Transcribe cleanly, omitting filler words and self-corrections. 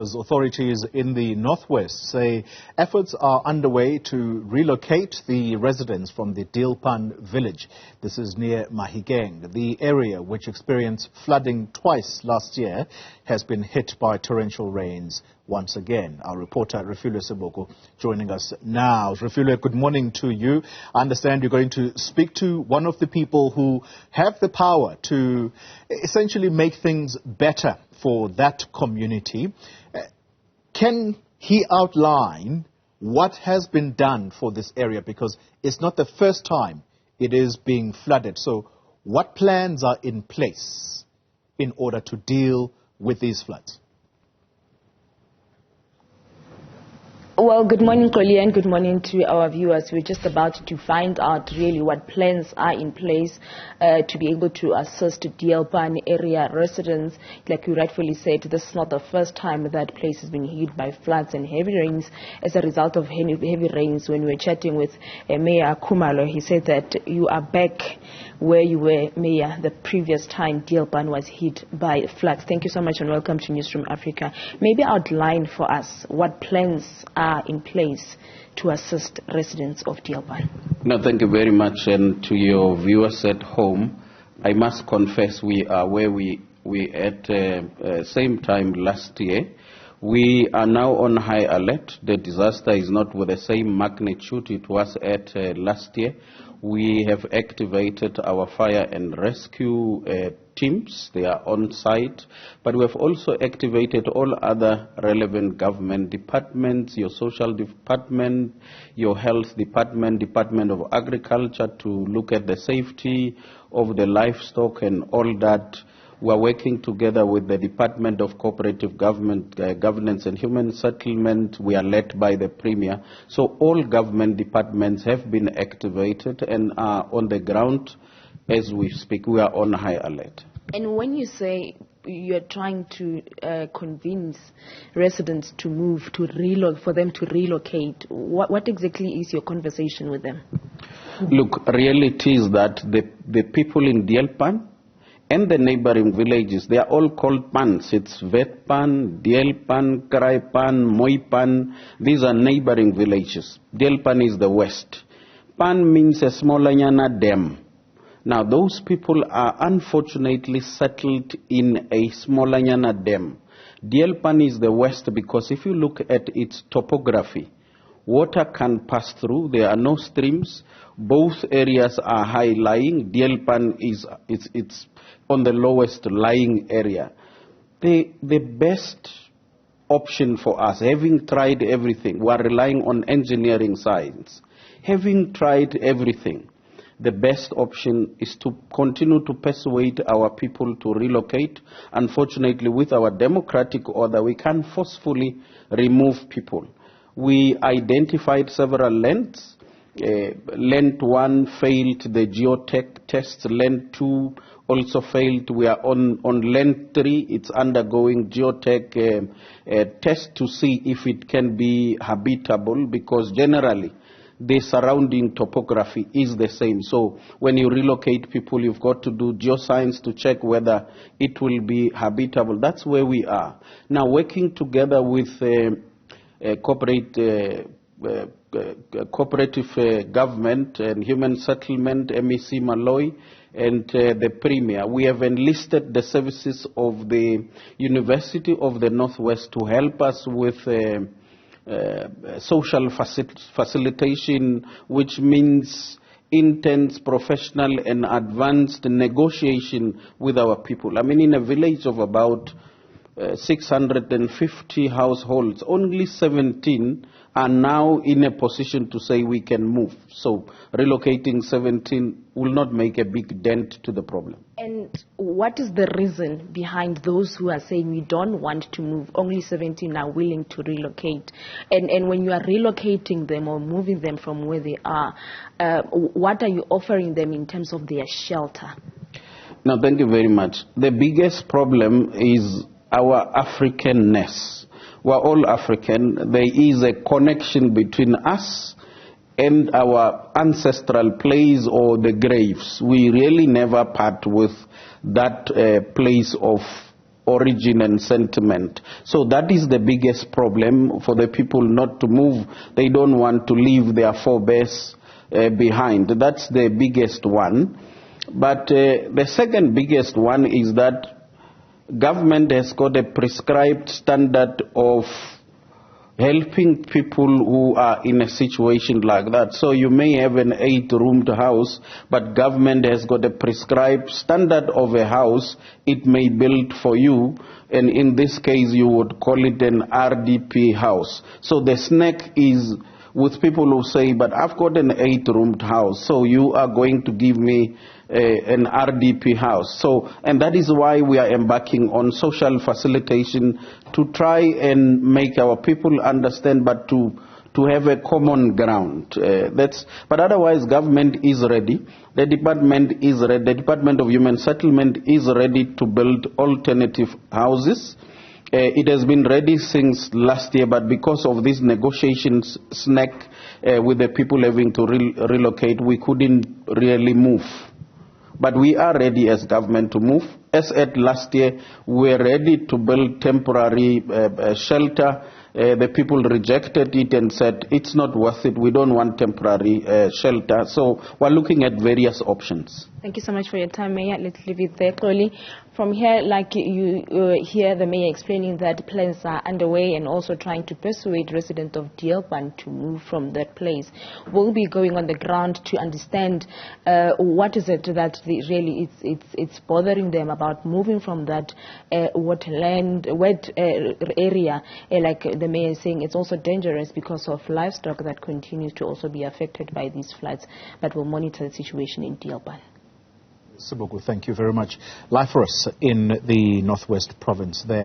Authorities in the northwest say efforts are underway to relocate the residents from the Deelpan village. This is near Mahikeng. The area, which experienced flooding twice last year, has been hit by torrential rains once again. Our reporter Refiloe Seboko joining us now. Refiloe, good morning to you. I understand you're going to speak to one of the people who have the power to essentially make things better for that community. Can he outline what has been done for this area? Because it's not the first time it is being flooded. So what plans are in place in order to deal with these floods? Well, good morning, Collier, and good morning to our viewers. We're just about to find out really what plans are in place to be able to assist Deelpan area residents. Like you rightfully said, this is not the first time that place has been hit by floods and heavy rains. As a result of heavy rains, when we were chatting with Mayor Khumalo, he said that you are back where you were, Mayor, the previous time Deelpan was hit by floods. Thank you so much and welcome to Newzroom Afrika. Maybe outline for us what plans are in place to assist residents of Deelpan. No, thank you very much, and to your viewers at home, I must confess we are where we at same time last year. We are now on high alert. The disaster is not with the same magnitude it was at last year. We have activated our fire and rescue teams. They are on site. But we have also activated all other relevant government departments, your social department, your health department, Department of Agriculture, to look at the safety of the livestock and all that. We are working together with the Department of Cooperative Government, Governance and Human Settlement. We are led by the Premier. So all government departments have been activated and are on the ground as we speak. We are on high alert. And when you say you're trying to convince residents to move, for them to relocate, what exactly is your conversation with them? Look, reality is that the people in Deelpan and the neighboring villages, they are all called pans. It's Vetpan, Deelpan, Kraipan, Moipan. These are neighboring villages. Deelpan is the west. Pan means a smallanyana dam. Now, those people are unfortunately settled in a smallanyana dam. Deelpan is the west because if you look at its topography, water can pass through. There are no streams. Both areas are high-lying. Deelpan it's on the lowest lying area. The best option for us, having tried everything, we are relying on engineering science. Having tried everything, the best option is to continue to persuade our people to relocate. Unfortunately, with our democratic order, we can't forcefully remove people. We identified several lands. Land 1 failed the geotech test. Land 2 also failed. We are on land 3. It's undergoing geotech test to see if it can be habitable, because generally the surrounding topography is the same. So when you relocate people, you've got to do geoscience to check whether it will be habitable. That's where we are. Now, working together with cooperative government and human settlement, MEC Malloy, and the Premier, we have enlisted the services of the University of the Northwest to help us with social facilitation, which means intense, professional and advanced negotiation with our people. I mean, in a village of about 650 households, only 17 are now in a position to say we can move. So relocating 17 will not make a big dent to the problem. And what is the reason behind those who are saying we don't want to move? Only 17 are willing to relocate. And when you are relocating them or moving them from where they are, what are you offering them in terms of their shelter? No, thank you very much. The biggest problem is our Africanness. We're all African. There is a connection between us and our ancestral place or the graves. We really never part with that place of origin and sentiment. So that is the biggest problem for the people not to move. They don't want to leave their forebears behind. That's the biggest one. But the second biggest one is that government has got a prescribed standard of helping people who are in a situation like that. So you may have an 8-roomed house, but government has got a prescribed standard of a house it may build for you, and in this case you would call it an RDP house. So the snack is with people who say, but I've got an 8-roomed house, so you are going to give me an RDP house. So, and that is why we are embarking on social facilitation to try and make our people understand, but to have a common ground. But otherwise, government is ready. The department is ready. The Department of Human Settlement is ready to build alternative houses. It has been ready since last year, but because of this negotiations snack with the people having to relocate, we couldn't really move. But we are ready as government to move. As at last year, we were ready to build temporary shelter. The people rejected it and said, it's not worth it. We don't want temporary shelter. So we're looking at various options. Thank you so much for your time, Mayor. Let's leave it there, Kholi. From here, like you hear the Mayor explaining that plans are underway and also trying to persuade residents of Deelpan to move from that place. We'll be going on the ground to understand what is it that really it's bothering them about moving from that wet area. Like the Mayor is saying, it's also dangerous because of livestock that continues to also be affected by these floods. But we'll monitor the situation in Deelpan. Seboko, thank you very much. Live for us in the Northwest Province there.